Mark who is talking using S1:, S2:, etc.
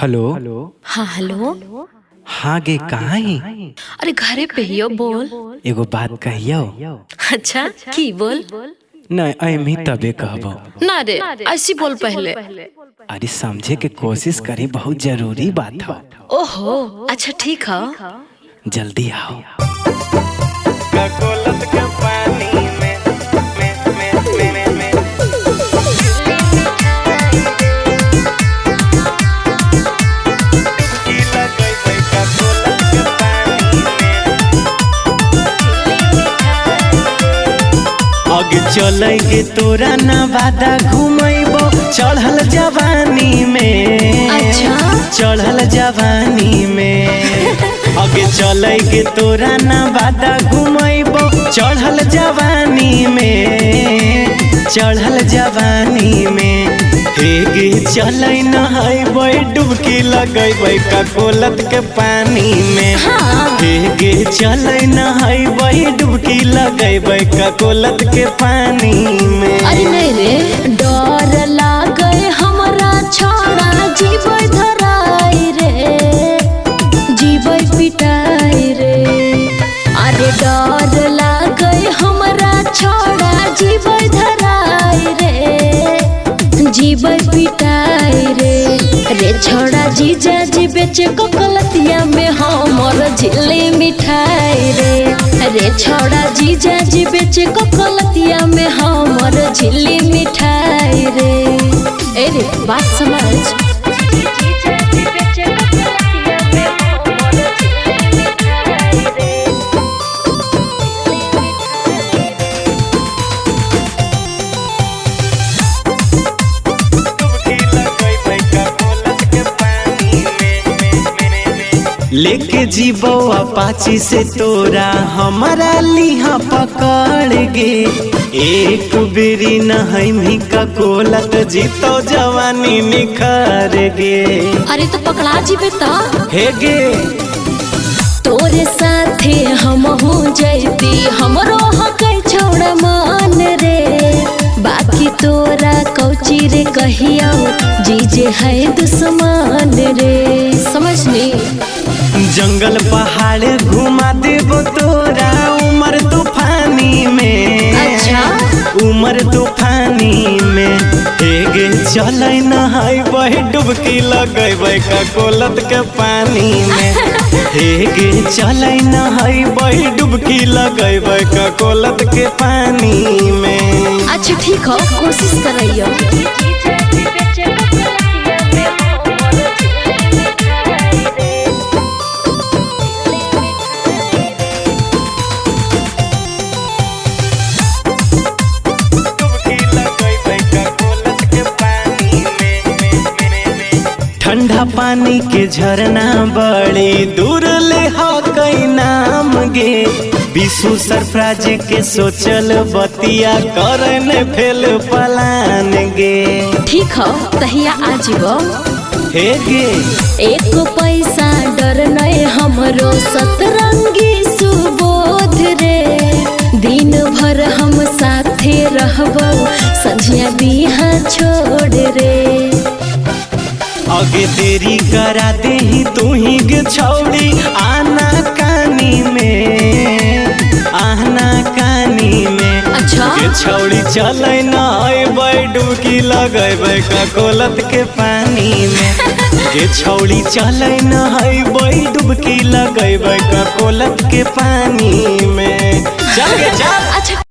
S1: Hello.
S2: हाँ hello.
S1: हाँ गे कहाँ ही?
S2: अरे घरे पे ही हो, बोल।
S1: एगो बात कहियो।
S2: अच्छा की बोल?
S1: नहीं अमी तबे कहबो।
S2: ना रे ऐसी बोल पहले।
S1: अरे समझे के कोशिश करे, बहुत जरूरी बात हो।
S2: ओहो अच्छा ठीक है।
S1: जल्दी आओ। आगे चलेगे तोरा नवादा घुमैबो चढ़ल जवानी में।
S2: अच्छा
S1: चढ़ल जवानी में। आगे चलेगे तोरा नवादा घुमैबो चढ़ल जवानी में। चढ़ल जवानी में हेगे चलै नहाइबै डुबकी लगैबै ककोलत के पानी में। हेगे चलै नहाइबै डुबकी लगैबै ककोलत के पानी में।
S2: अरे नहीं रे डर लागे हमरा छोड़ा जीवै धराई रे, जीवै पिटाई रे। अरे डर लागे हमरा छोड़ा जीवै धराई रे, जीवै पिटाई रे। रे छोड़ा जीजा जी बेचे ककलतिया में हमर झिल्ली मिठाई रे। रे छोड़ा जीजा जी बेचे ककलतिया में हमर झिल्ली मिठाई रे। ए रे बात समझ।
S1: लेके जीबो अपाची से तोरा हमारा लिहा पकड़ गे। एक बेरी नहमी ककोलत जीतो जवानी निखर गे।
S2: अरे तो पकड़ा जीबे ता
S1: हे गे
S2: तोरे साथे हम हो जैती, हमरो हक छोड़ मान रे। बाकी तोरा कौची रे कहियो जीजे है दुश्मन रे, समझनी।
S1: जंगल पहाड़ घुमा देबो तोरा उमर तूफानी में।
S2: अच्छा
S1: उमर तूफानी में हेगे चलै नहाइबै डुबकी लगैबै ककोलत के पानी में। हेगे चलै नहाइबै डुबकी लगैबै ककोलत के पानी में।
S2: अच्छा ठीक हो, कोशिश करइयो।
S1: ठंडा पानी के झरना बड़ी दूर ले हो कई नाम गे। विशु सरफराज के सोचल बतिया करन फेल पलान गे।
S2: ठीक हो तहिया आ जीवो।
S1: हे गे
S2: एक पैसा डर नहीं हमरो सतरंगी सुबोध रे। दिन भर हम साथे रहबो संझिया बिहा छोड़ रे।
S1: आगे देरी करा दे ही तू ही गे छौड़ी आना कानी में। आना कानी में
S2: अच्छा
S1: गे छौड़ी चलै नहाइबै डुबकी लगैबै ककोलत के पानी में। गे छौड़ी चलै नहाइबै डुबकी लगैबै ककोलत के पानी में। चल गे चल।